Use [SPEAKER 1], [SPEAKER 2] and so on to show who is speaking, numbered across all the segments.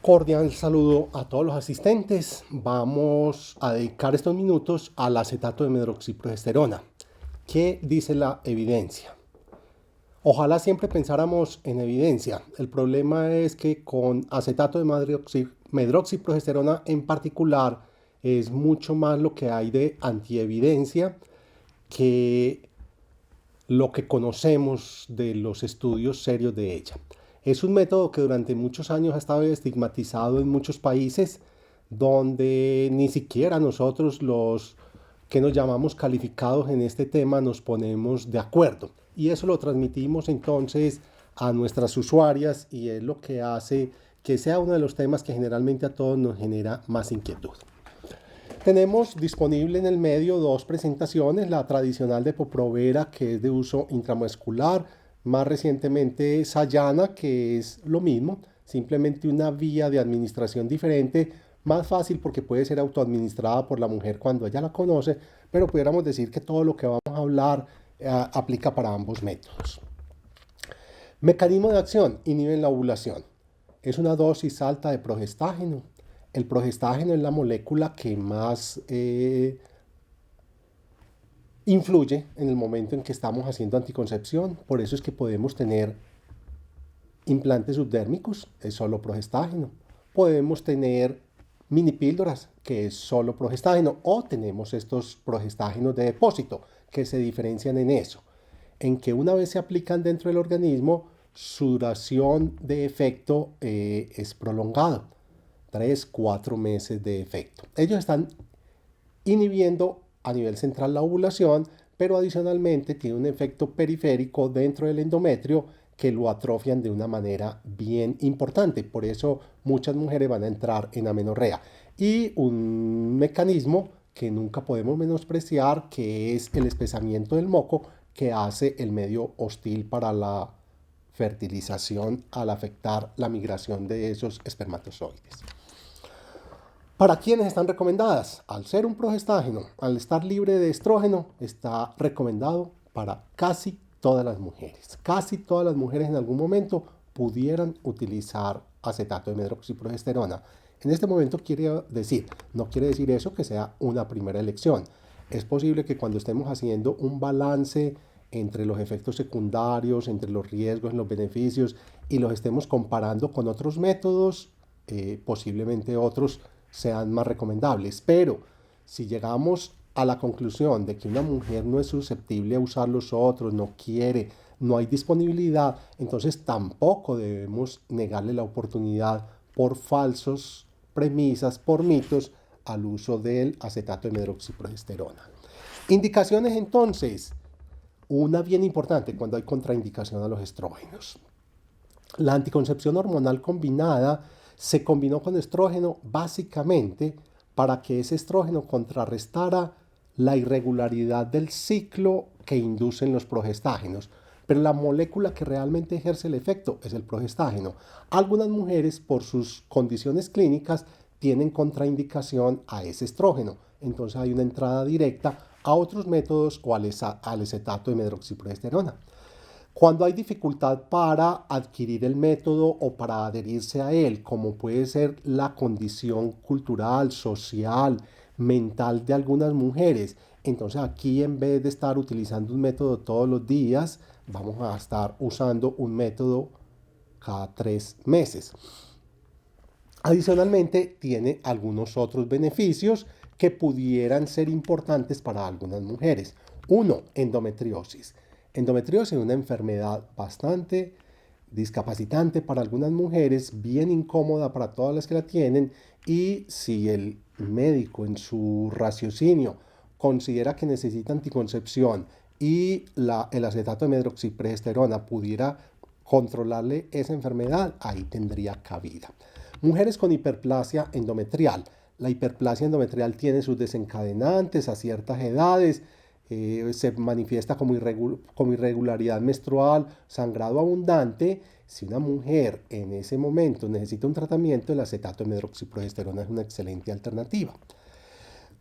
[SPEAKER 1] Cordial saludo a todos los asistentes. Vamos a dedicar estos minutos al acetato de medroxiprogesterona. ¿Qué dice la evidencia? Ojalá siempre pensáramos en evidencia. El problema es que con acetato de medroxiprogesterona en particular es mucho más lo que hay de antievidencia que lo que conocemos de los estudios serios de ella. Es un método que durante muchos años ha estado estigmatizado en muchos países donde ni siquiera nosotros los que nos llamamos calificados en este tema nos ponemos de acuerdo. Y eso lo transmitimos entonces a nuestras usuarias y es lo que hace que sea uno de los temas que generalmente a todos nos genera más inquietud. Tenemos disponible en el medio dos presentaciones, la tradicional de Poprovera, que es de uso intramuscular, más recientemente Sayana, que es lo mismo, simplemente una vía de administración diferente, más fácil porque puede ser autoadministrada por la mujer cuando ella la conoce, pero pudiéramos decir que todo lo que vamos a hablar aplica para ambos métodos. Mecanismo de acción: inhiben la ovulación. Es una dosis alta de progestágeno. El progestágeno es la molécula que más influye en el momento en que estamos haciendo anticoncepción. Por eso es que podemos tener implantes subdérmicos, es solo progestágeno. Podemos tener mini píldoras, que es solo progestágeno. O tenemos estos progestágenos de depósito, que se diferencian en eso, en que una vez se aplican dentro del organismo, su duración de efecto es prolongado. 3, 4 meses de efecto. Ellos están inhibiendo a nivel central la ovulación, pero adicionalmente tiene un efecto periférico dentro del endometrio que lo atrofian de una manera bien importante. Por eso muchas mujeres van a entrar en amenorrea. Y un mecanismo que nunca podemos menospreciar, que es el espesamiento del moco, que hace el medio hostil para la fertilización al afectar la migración de esos espermatozoides. ¿Para quiénes están recomendadas? Al ser un progestágeno, al estar libre de estrógeno, está recomendado para casi todas las mujeres. Casi todas las mujeres en algún momento pudieran utilizar acetato de medroxiprogesterona. En este momento no quiere decir eso que sea una primera elección. Es posible que cuando estemos haciendo un balance entre los efectos secundarios, entre los riesgos, los beneficios, y los estemos comparando con otros métodos, posiblemente otros sean más recomendables. Pero si llegamos a la conclusión de que una mujer no es susceptible a usar los otros, no quiere, no hay disponibilidad, entonces tampoco debemos negarle la oportunidad por falsos premisas, por mitos, al uso del acetato de medroxiprogesterona. Indicaciones entonces, una bien importante cuando hay contraindicación a los estrógenos. La anticoncepción hormonal combinada se combinó con estrógeno básicamente para que ese estrógeno contrarrestara la irregularidad del ciclo que inducen los progestágenos. Pero la molécula que realmente ejerce el efecto es el progestágeno. Algunas mujeres, por sus condiciones clínicas, tienen contraindicación a ese estrógeno. Entonces hay una entrada directa a otros métodos o al acetato de medroxiprogesterona. Cuando hay dificultad para adquirir el método o para adherirse a él, como puede ser la condición cultural, social, mental de algunas mujeres, entonces aquí en vez de estar utilizando un método todos los días, vamos a estar usando un método cada 3 meses. Adicionalmente, tiene algunos otros beneficios que pudieran ser importantes para algunas mujeres. Uno, endometriosis. Endometriosis es una enfermedad bastante discapacitante para algunas mujeres, bien incómoda para todas las que la tienen, y si el médico en su raciocinio considera que necesita anticoncepción y el acetato de medroxiprogesterona pudiera controlarle esa enfermedad, ahí tendría cabida. Mujeres con hiperplasia endometrial. La hiperplasia endometrial tiene sus desencadenantes a ciertas edades, se manifiesta como irregularidad menstrual, sangrado abundante. Si una mujer en ese momento necesita un tratamiento, el acetato de medroxiprogesterona es una excelente alternativa.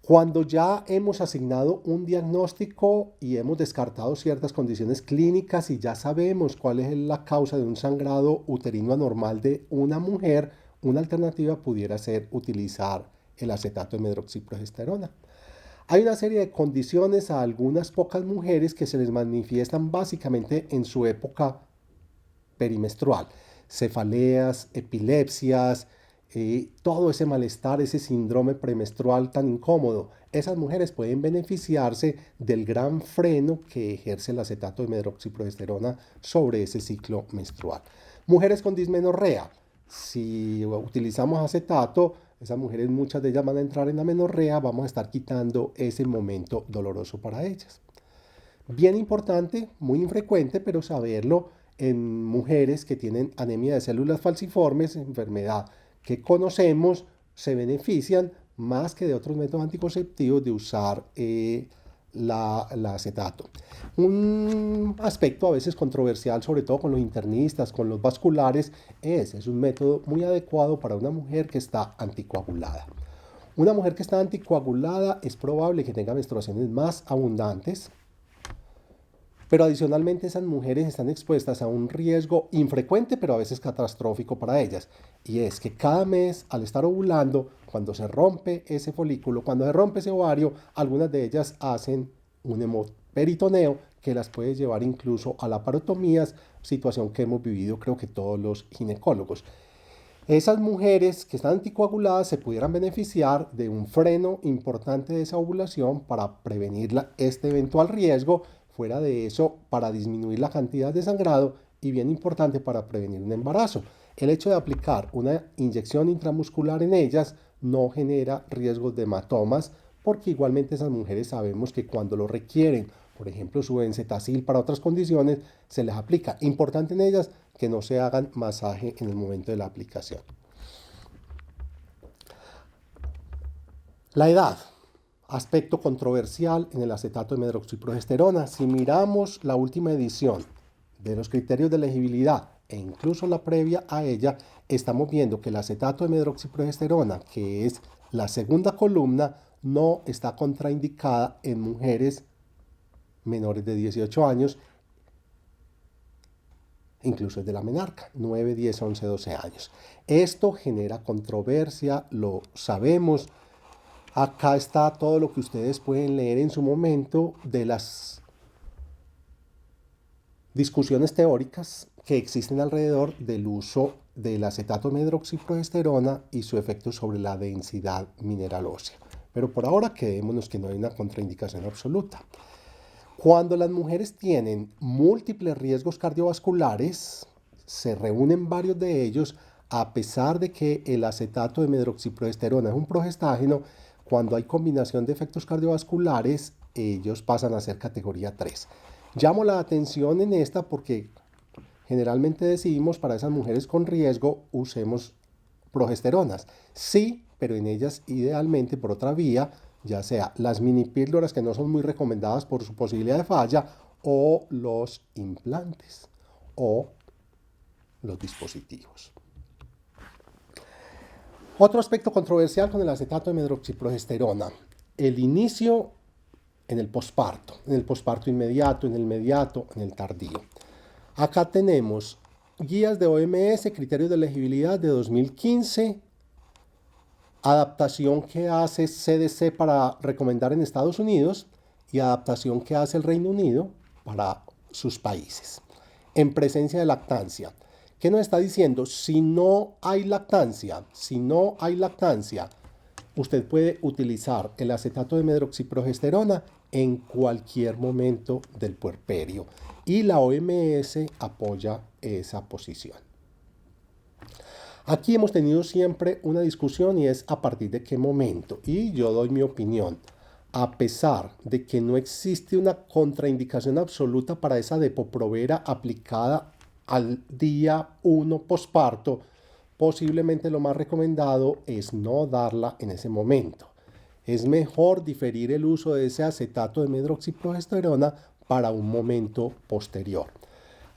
[SPEAKER 1] Cuando ya hemos asignado un diagnóstico y hemos descartado ciertas condiciones clínicas y ya sabemos cuál es la causa de un sangrado uterino anormal de una mujer, una alternativa pudiera ser utilizar el acetato de medroxiprogesterona. Hay una serie de condiciones a algunas pocas mujeres que se les manifiestan básicamente en su época perimenstrual. Cefaleas, epilepsias, todo ese malestar, ese síndrome premenstrual tan incómodo. Esas mujeres pueden beneficiarse del gran freno que ejerce el acetato de medroxiprogesterona sobre ese ciclo menstrual. Mujeres con dismenorrea. Si utilizamos acetato, esas mujeres, muchas de ellas van a entrar en la menorrea, vamos a estar quitando ese momento doloroso para ellas. Bien importante, muy infrecuente, pero saberlo en mujeres que tienen anemia de células falciformes, enfermedad que conocemos, se benefician más que de otros métodos anticonceptivos de usar el acetato. Un aspecto a veces controversial, sobre todo con los internistas, con los vasculares, es un método muy adecuado para una mujer que está anticoagulada. Una mujer que está anticoagulada es probable que tenga menstruaciones más abundantes, pero adicionalmente esas mujeres están expuestas a un riesgo infrecuente, pero a veces catastrófico para ellas. Y es que cada mes, al estar ovulando, cuando se rompe ese folículo, cuando se rompe ese ovario, algunas de ellas hacen un hemoperitoneo que las puede llevar incluso a laparotomías, situación que hemos vivido creo que todos los ginecólogos. Esas mujeres que están anticoaguladas se pudieran beneficiar de un freno importante de esa ovulación para prevenir este eventual riesgo. Fuera de eso, para disminuir la cantidad de sangrado y bien importante para prevenir un embarazo. El hecho de aplicar una inyección intramuscular en ellas no genera riesgos de hematomas porque igualmente esas mujeres sabemos que cuando lo requieren, por ejemplo su benzetacil para otras condiciones, se les aplica. Importante en ellas que no se hagan masaje en el momento de la aplicación. La edad. Aspecto controversial en el acetato de medroxiprogesterona. Si miramos la última edición de los criterios de elegibilidad e incluso la previa a ella, estamos viendo que el acetato de medroxiprogesterona, que es la segunda columna, no está contraindicada en mujeres menores de 18 años, incluso es de la menarca, 9, 10, 11, 12 años. Esto genera controversia, lo sabemos. Acá está todo lo que ustedes pueden leer en su momento de las discusiones teóricas que existen alrededor del uso del acetato de medroxiprogesterona y su efecto sobre la densidad mineral ósea. Pero por ahora quedémonos que no hay una contraindicación absoluta. Cuando las mujeres tienen múltiples riesgos cardiovasculares, se reúnen varios de ellos, a pesar de que el acetato de medroxiprogesterona es un progestágeno. Cuando hay combinación de efectos cardiovasculares, ellos pasan a ser categoría 3. Llamo la atención en esta porque generalmente decidimos para esas mujeres con riesgo usemos progesteronas. Sí, pero en ellas idealmente por otra vía, ya sea las mini píldoras que no son muy recomendadas por su posibilidad de falla, o los implantes, o los dispositivos. Otro aspecto controversial con el acetato de medroxiprogesterona, el inicio en el posparto inmediato, en el mediato, en el tardío. Acá tenemos guías de OMS, criterios de elegibilidad de 2015, adaptación que hace CDC para recomendar en Estados Unidos y adaptación que hace el Reino Unido para sus países. En presencia de lactancia. ¿Qué nos está diciendo? Si no hay lactancia, usted puede utilizar el acetato de medroxiprogesterona en cualquier momento del puerperio. Y la OMS apoya esa posición. Aquí hemos tenido siempre una discusión y es a partir de qué momento. Y yo doy mi opinión. A pesar de que no existe una contraindicación absoluta para esa Depo-Provera aplicada al día 1 posparto, posiblemente lo más recomendado es no darla en ese momento. Es mejor diferir el uso de ese acetato de medroxiprogesterona para un momento posterior.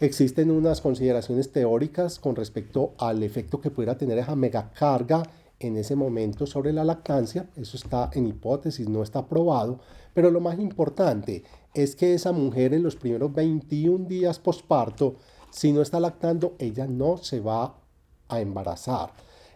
[SPEAKER 1] Existen unas consideraciones teóricas con respecto al efecto que pudiera tener esa megacarga en ese momento sobre la lactancia. Eso está en hipótesis, no está probado. Pero lo más importante es que esa mujer en los primeros 21 días posparto, si no está lactando, ella no se va a embarazar.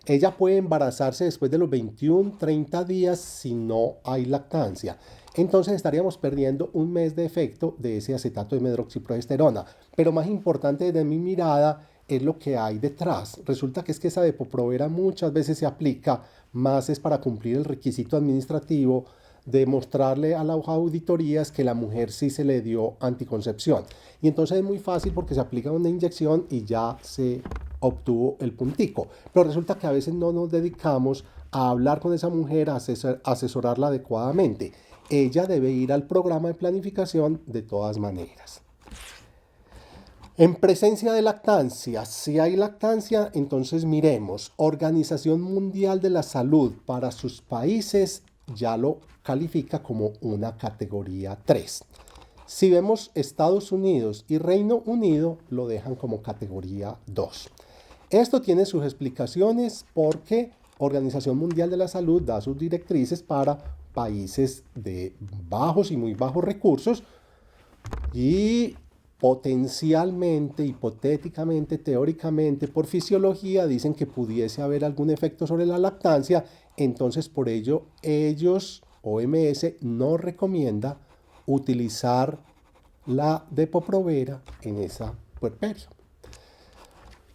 [SPEAKER 1] Ella puede embarazarse después de los 21, 30 días si no hay lactancia. Entonces estaríamos perdiendo un mes de efecto de ese acetato de medroxiprogesterona. Pero más importante desde mi mirada es lo que hay detrás. Resulta que es que esa Depo-Provera muchas veces se aplica, más es para cumplir el requisito administrativo de mostrarle a las auditorías que la mujer sí se le dio anticoncepción. Y entonces es muy fácil porque se aplica una inyección y ya se obtuvo el puntico. Pero resulta que a veces no nos dedicamos a hablar con esa mujer, a asesorarla adecuadamente. Ella debe ir al programa de planificación de todas maneras. En presencia de lactancia, si hay lactancia, entonces miremos, Organización Mundial de la Salud para sus países ya lo califica como una categoría 3. Si vemos Estados Unidos y Reino Unido, lo dejan como categoría 2. Esto tiene sus explicaciones porque Organización Mundial de la Salud da sus directrices para países de bajos y muy bajos recursos y potencialmente, hipotéticamente, teóricamente, por fisiología, dicen que pudiese haber algún efecto sobre la lactancia. Entonces, por ello, ellos, OMS, no recomienda utilizar la Depo-Provera en esa puerperio.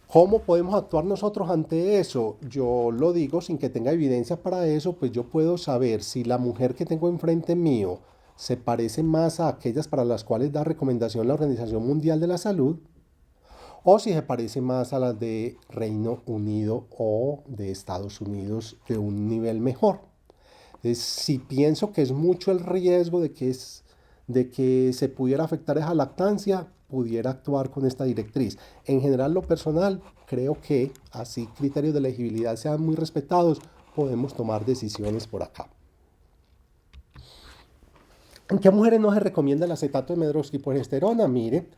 [SPEAKER 1] ¿Cómo podemos actuar nosotros ante eso? Yo lo digo sin que tenga evidencia para eso, pues yo puedo saber si la mujer que tengo enfrente mío se parece más a aquellas para las cuales da recomendación la Organización Mundial de la Salud, o si se parece más a las de Reino Unido o de Estados Unidos de un nivel mejor. Entonces, si pienso que es mucho el riesgo de que se pudiera afectar esa lactancia, pudiera actuar con esta directriz. En general, lo personal, creo que así criterios de elegibilidad sean muy respetados, podemos tomar decisiones por acá. ¿En qué mujeres no se recomienda el acetato de medroxiprogesterona? Mire,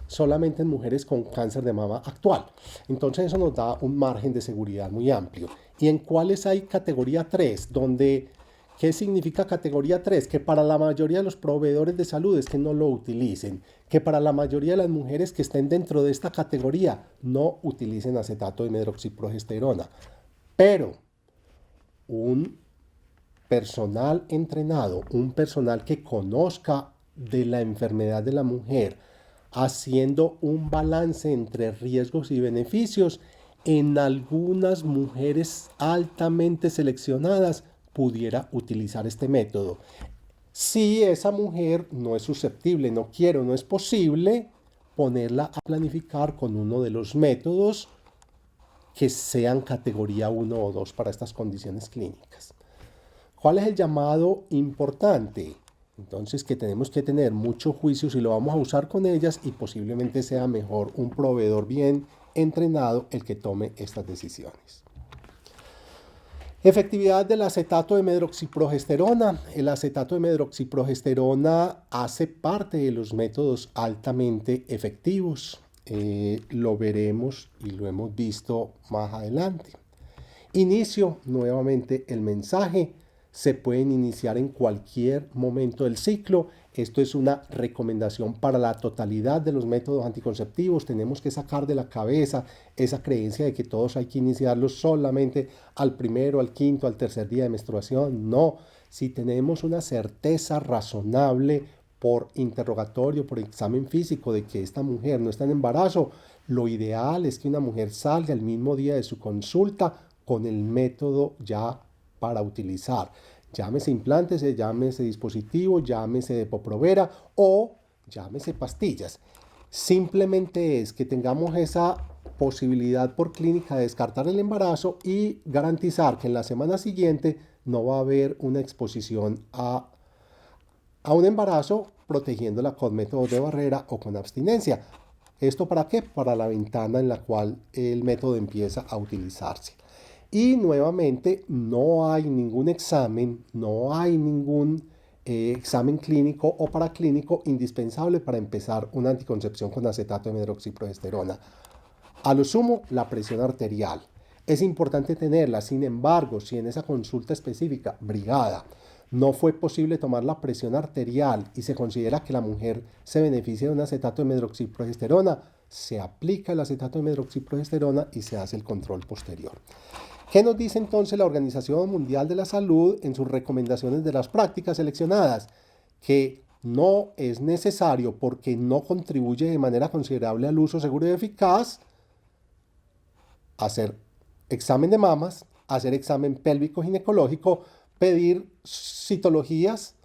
[SPEAKER 1] solamente en mujeres con cáncer de mama actual. Entonces eso nos da un margen de seguridad muy amplio. ¿Y en cuáles hay categoría 3? ¿Qué significa categoría 3? Que para la mayoría de los proveedores de salud es que no lo utilicen. Que para la mayoría de las mujeres que estén dentro de esta categoría no utilicen acetato de medroxiprogesterona. Pero un personal entrenado, un personal que conozca de la enfermedad de la mujer, haciendo un balance entre riesgos y beneficios, en algunas mujeres altamente seleccionadas pudiera utilizar este método. Si esa mujer no es susceptible, no quiere o no es posible, ponerla a planificar con uno de los métodos que sean categoría 1 o 2 para estas condiciones clínicas. ¿Cuál es el llamado importante? Entonces que tenemos que tener mucho juicio si lo vamos a usar con ellas y posiblemente sea mejor un proveedor bien entrenado el que tome estas decisiones. Efectividad del acetato de medroxiprogesterona. El acetato de medroxiprogesterona hace parte de los métodos altamente efectivos. Lo veremos y lo hemos visto más adelante. Inicio nuevamente el mensaje. Se pueden iniciar en cualquier momento del ciclo. Esto es una recomendación para la totalidad de los métodos anticonceptivos. Tenemos que sacar de la cabeza esa creencia de que todos hay que iniciarlos solamente al primero, al quinto, al tercer día de menstruación. No, si tenemos una certeza razonable por interrogatorio, por examen físico de que esta mujer no está en embarazo, lo ideal es que una mujer salga el mismo día de su consulta con el método ya para utilizar. Llámese implantes, llámese dispositivo, llámese Depo-Provera o llámese pastillas. Simplemente es que tengamos esa posibilidad por clínica de descartar el embarazo y garantizar que en la semana siguiente no va a haber una exposición a un embarazo, protegiéndola con métodos de barrera o con abstinencia. ¿Esto para qué? Para la ventana en la cual el método empieza a utilizarse. Y nuevamente no hay ningún examen, no hay ningún examen clínico o paraclínico indispensable para empezar una anticoncepción con acetato de medroxiprogesterona. A lo sumo, la presión arterial. Es importante tenerla, sin embargo, si en esa consulta específica, brigada, no fue posible tomar la presión arterial y se considera que la mujer se beneficia de un acetato de medroxiprogesterona, se aplica el acetato de medroxiprogesterona y se hace el control posterior. ¿Qué nos dice entonces la Organización Mundial de la Salud en sus recomendaciones de las prácticas seleccionadas? Que no es necesario, porque no contribuye de manera considerable al uso seguro y eficaz, hacer examen de mamas, hacer examen pélvico ginecológico, pedir citologías,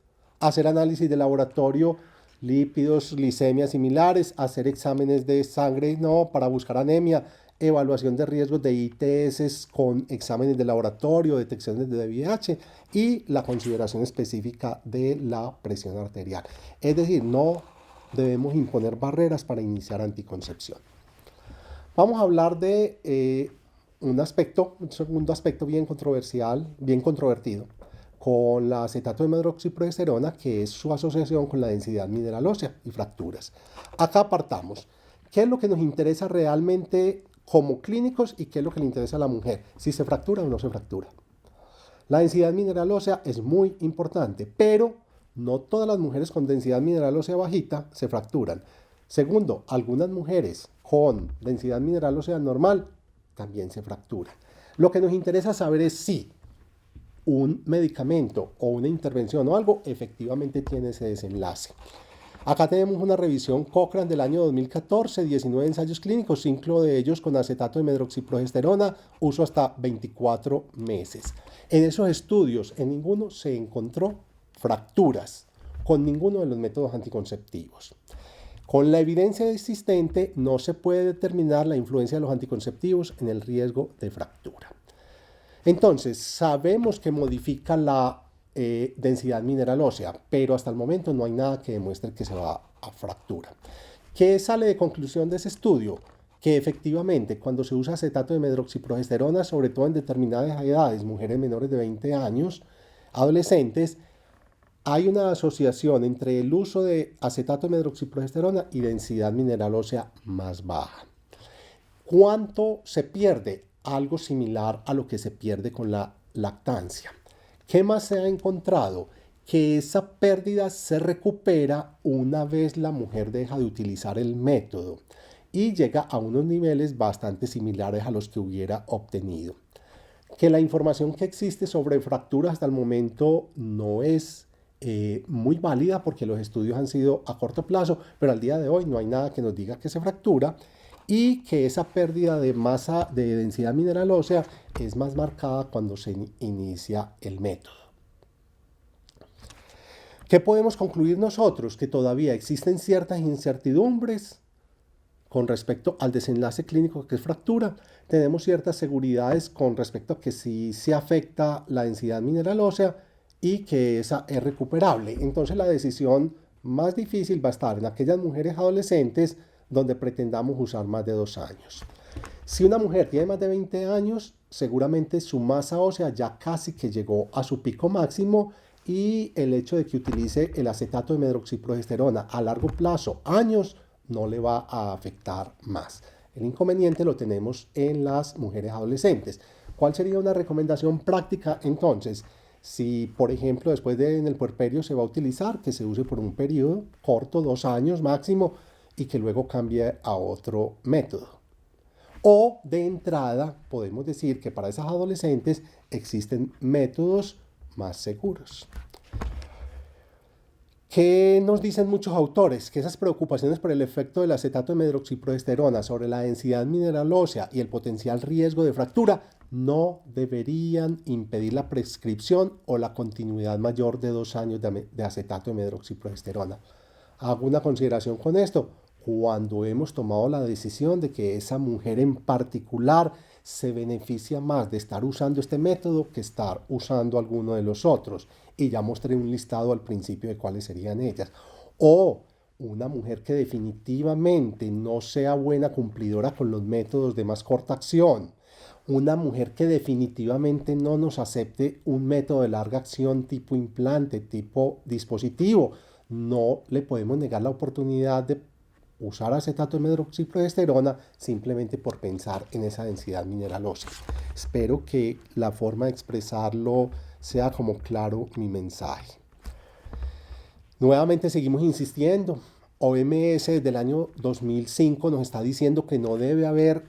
[SPEAKER 1] hacer análisis de laboratorio, lípidos, glicemias similares, hacer exámenes de sangre no para buscar anemia, evaluación de riesgos de ITS con exámenes de laboratorio, detecciones de VIH y la consideración específica de la presión arterial. Es decir, no debemos imponer barreras para iniciar anticoncepción. Vamos a hablar de un segundo aspecto bien controversial, bien controvertido, con la acetato de medroxiprogesterona, que es su asociación con la densidad mineral ósea y fracturas. Acá apartamos qué es lo que nos interesa realmente como clínicos y qué es lo que le interesa a la mujer, si se fractura o no se fractura. La densidad mineral ósea es muy importante, pero no todas las mujeres con densidad mineral ósea bajita se fracturan. Segundo, algunas mujeres con densidad mineral ósea normal también se fracturan. Lo que nos interesa saber es si un medicamento o una intervención o algo efectivamente tiene ese desenlace. Acá tenemos una revisión Cochrane del año 2014, 19 ensayos clínicos, 5 de ellos con acetato de medroxiprogesterona, uso hasta 24 meses. En esos estudios, en ninguno se encontró fracturas con ninguno de los métodos anticonceptivos. Con la evidencia existente no se puede determinar la influencia de los anticonceptivos en el riesgo de fractura. Entonces, sabemos que modifica la densidad mineral ósea, pero hasta el momento no hay nada que demuestre que se va a fractura. ¿Qué sale de conclusión de ese estudio? Que efectivamente cuando se usa acetato de medroxiprogesterona, sobre todo en determinadas edades, mujeres menores de 20 años, adolescentes, hay una asociación entre el uso de acetato de medroxiprogesterona y densidad mineral ósea más baja. ¿Cuánto se pierde? Algo similar a lo que se pierde con la lactancia. ¿Qué más se ha encontrado? Que esa pérdida se recupera una vez la mujer deja de utilizar el método y llega a unos niveles bastante similares a los que hubiera obtenido. Que la información que existe sobre fracturas hasta el momento no es muy válida porque los estudios han sido a corto plazo, pero al día de hoy no hay nada que nos diga que se fractura y que esa pérdida de masa de densidad mineral ósea es más marcada cuando se inicia el método. ¿Qué podemos concluir nosotros? Que todavía existen ciertas incertidumbres con respecto al desenlace clínico que es fractura. Tenemos ciertas seguridades con respecto a que sí se afecta la densidad mineral ósea y que esa es recuperable. Entonces la decisión más difícil va a estar en aquellas mujeres adolescentes donde pretendamos usar más de 2 años. Si una mujer tiene más de 20 años, seguramente su masa ósea ya casi que llegó a su pico máximo y el hecho de que utilice el acetato de medroxiprogesterona a largo plazo, años, no le va a afectar más. El inconveniente lo tenemos en las mujeres adolescentes. ¿Cuál sería una recomendación práctica entonces? Si, por ejemplo, después de en el puerperio se va a utilizar, que se use por un periodo corto, 2 años máximo, y que luego cambie a otro método. O de entrada podemos decir que para esas adolescentes existen métodos más seguros. ¿Qué nos dicen muchos autores? Que esas preocupaciones por el efecto del acetato de medroxiprogesterona sobre la densidad mineral ósea y el potencial riesgo de fractura no deberían impedir la prescripción o la continuidad mayor de 2 años de acetato de medroxiprogesterona. Hago una consideración con esto. Cuando hemos tomado la decisión de que esa mujer en particular se beneficia más de estar usando este método que estar usando alguno de los otros. Y ya mostré un listado al principio de cuáles serían ellas. O una mujer que definitivamente no sea buena cumplidora con los métodos de más corta acción. Una mujer que definitivamente no nos acepte un método de larga acción tipo implante, tipo dispositivo. No le podemos negar la oportunidad de usar acetato de medroxiprogesterona simplemente por pensar en esa densidad mineral ósea. Espero que la forma de expresarlo sea como claro mi mensaje. Nuevamente seguimos insistiendo. OMS desde el año 2005 nos está diciendo que no debe haber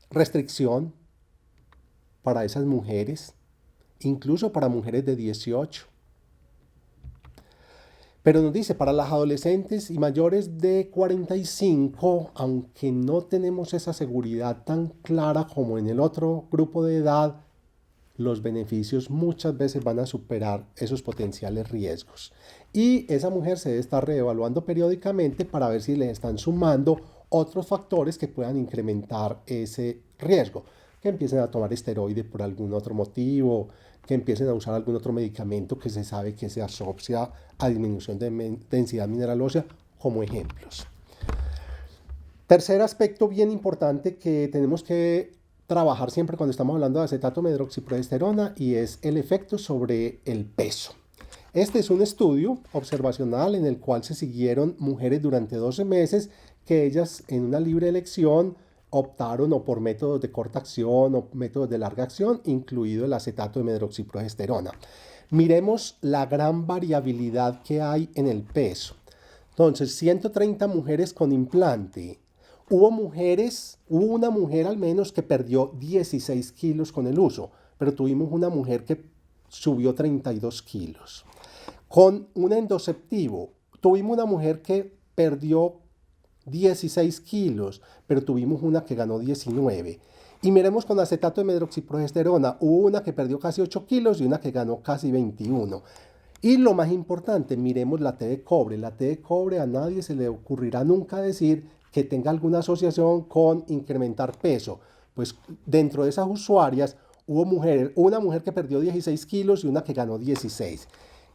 [SPEAKER 1] restricción para esas mujeres, incluso para mujeres de 18. Pero nos dice, para las adolescentes y mayores de 45, aunque no tenemos esa seguridad tan clara como en el otro grupo de edad, los beneficios muchas veces van a superar esos potenciales riesgos. Y esa mujer se debe estar reevaluando periódicamente para ver si le están sumando otros factores que puedan incrementar ese riesgo. Que empiecen a tomar esteroide por algún otro motivo, que empiecen a usar algún otro medicamento que se sabe que se asocia a disminución de densidad mineral ósea, como ejemplos. Tercer aspecto bien importante que tenemos que trabajar siempre cuando estamos hablando de acetato medroxiprogesterona y es el efecto sobre el peso. Este es un estudio observacional en el cual se siguieron mujeres durante 12 meses que ellas en una libre elección optaron o por métodos de corta acción o métodos de larga acción, incluido el acetato de medroxiprogesterona. Miremos la gran variabilidad que hay en el peso. Entonces, 130 mujeres con implante. Hubo una mujer al menos que perdió 16 kilos con el uso, pero tuvimos una mujer que subió 32 kilos. Con un endoceptivo, tuvimos una mujer que perdió 16 kilos, pero tuvimos una que ganó 19. Y miremos con acetato de medroxiprogesterona, hubo una que perdió casi 8 kilos y una que ganó casi 21. Y lo más importante, miremos la T de cobre. La T de cobre a nadie se le ocurrirá nunca decir que tenga alguna asociación con incrementar peso. Pues dentro de esas usuarias hubo una mujer que perdió 16 kilos y una que ganó 16.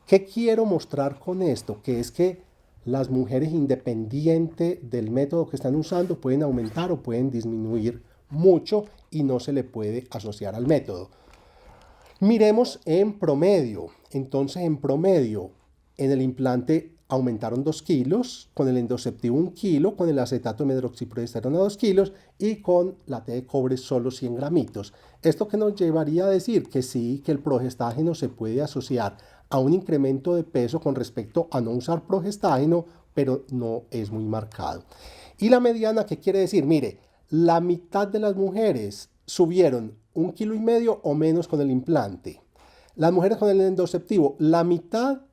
[SPEAKER 1] ¿Qué quiero mostrar con esto? Que es que las mujeres, independiente del método que están usando, pueden aumentar o pueden disminuir mucho y no se le puede asociar al método. Miremos en promedio. Entonces, en promedio, en el implante aumentaron 2 kilos, con el endoceptivo 1 kilo, con el acetato de medroxiprogesterona 2 kilos y con la T de cobre solo 100 gramitos. Esto que nos llevaría a decir que sí, que el progestágeno se puede asociar a un incremento de peso con respecto a no usar progestágeno, pero no es muy marcado. Y la mediana, ¿qué quiere decir? Mire, la mitad de las mujeres subieron 1,5 kilos o menos con el implante. Las mujeres con el endoceptivo, la mitad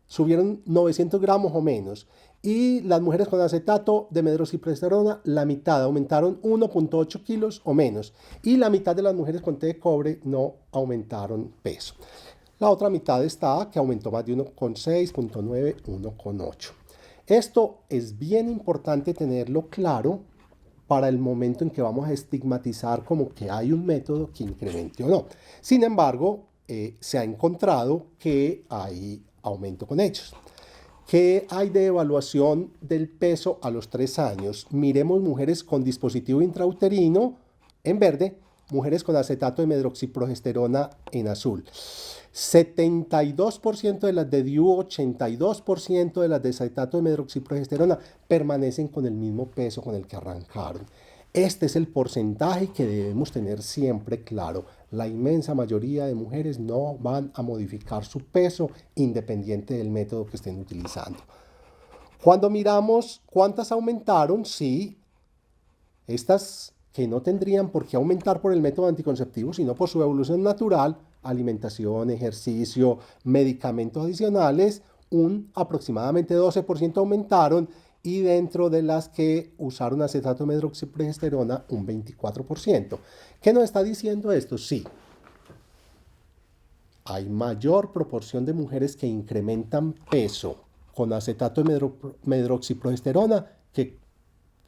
[SPEAKER 1] subieron 900 gramos o menos. Y las mujeres con acetato de medroxiprogesterona, la mitad aumentaron 1,8 kilos o menos. Y la mitad de las mujeres con T de cobre no aumentaron peso. La otra mitad está que aumentó más de 1,6, 0,9, 1,8. Esto es bien importante tenerlo claro para el momento en que vamos a estigmatizar como que hay un método que incremente o no. Sin embargo, se ha encontrado que hay aumento con hechos. ¿Qué hay de evaluación del peso a los 3 años? Miremos mujeres con dispositivo intrauterino en verde, mujeres con acetato de medroxiprogesterona en azul. 72% de las de DIU, 82% de las de acetato de medroxiprogesterona permanecen con el mismo peso con el que arrancaron. Este es el porcentaje que debemos tener siempre claro. La inmensa mayoría de mujeres no van a modificar su peso independiente del método que estén utilizando. Cuando miramos cuántas aumentaron, sí, estas que no tendrían por qué aumentar por el método anticonceptivo, sino por su evolución natural, alimentación, ejercicio, medicamentos adicionales, aproximadamente 12% aumentaron y dentro de las que usaron acetato de medroxiprogesterona, un 24%. ¿Qué nos está diciendo esto? Sí, hay mayor proporción de mujeres que incrementan peso con acetato de medroxiprogesterona que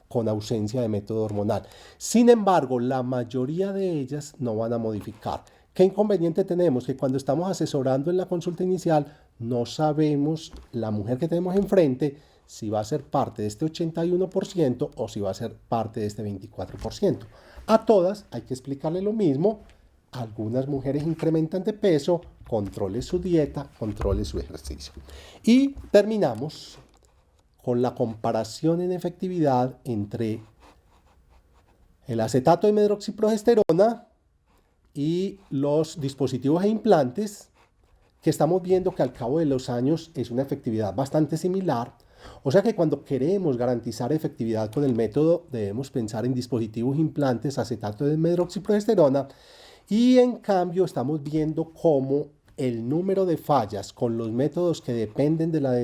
[SPEAKER 1] con ausencia de método hormonal. Sin embargo, la mayoría de ellas no van a modificar. ¿Qué inconveniente tenemos? Que cuando estamos asesorando en la consulta inicial, no sabemos la mujer que tenemos enfrente si va a ser parte de este 81% o si va a ser parte de este 24%. A todas hay que explicarle lo mismo. Algunas mujeres incrementan de peso, controle su dieta, controle su ejercicio. Y terminamos con la comparación en efectividad entre el acetato de medroxiprogesterona y los dispositivos e implantes, que estamos viendo que al cabo de los años es una efectividad bastante similar. O sea que cuando queremos garantizar efectividad con el método, debemos pensar en dispositivos e implantes acetato de medroxiprogesterona. Y en cambio estamos viendo cómo el número de fallas con los métodos que dependen de la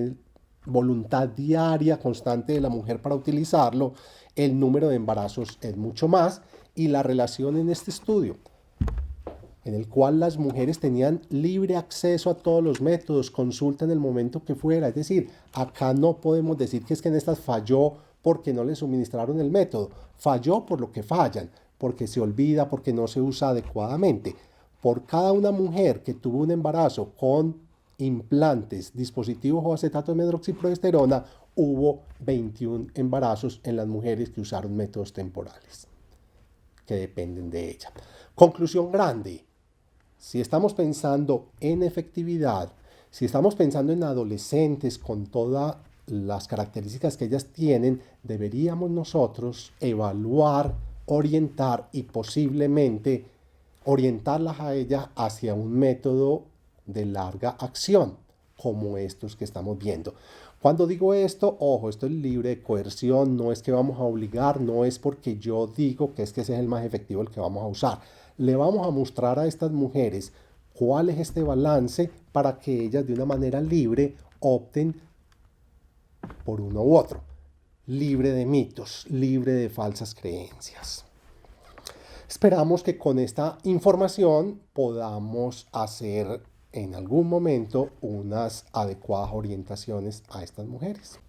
[SPEAKER 1] voluntad diaria constante de la mujer para utilizarlo, el número de embarazos es mucho más, y la relación en este estudio, en el cual las mujeres tenían libre acceso a todos los métodos, consulta en el momento que fuera. Es decir, acá no podemos decir que es que en estas falló porque no le suministraron el método, falló por lo que fallan, porque se olvida, porque no se usa adecuadamente. Por cada una mujer que tuvo un embarazo con implantes, dispositivos o acetato de medroxiprogesterona, hubo 21 embarazos en las mujeres que usaron métodos temporales, que dependen de ella. Conclusión grande: si estamos pensando en efectividad, si estamos pensando en adolescentes con todas las características que ellas tienen, deberíamos nosotros evaluar, orientar y posiblemente orientarlas a ellas hacia un método de larga acción, como estos que estamos viendo. Cuando digo esto, ojo, esto es libre de coerción, no es que vamos a obligar, no es porque yo digo que ese es el más efectivo el que vamos a usar. Le vamos a mostrar a estas mujeres cuál es este balance para que ellas de una manera libre opten por uno u otro, libre de mitos, libre de falsas creencias. Esperamos que con esta información podamos hacer en algún momento unas adecuadas orientaciones a estas mujeres.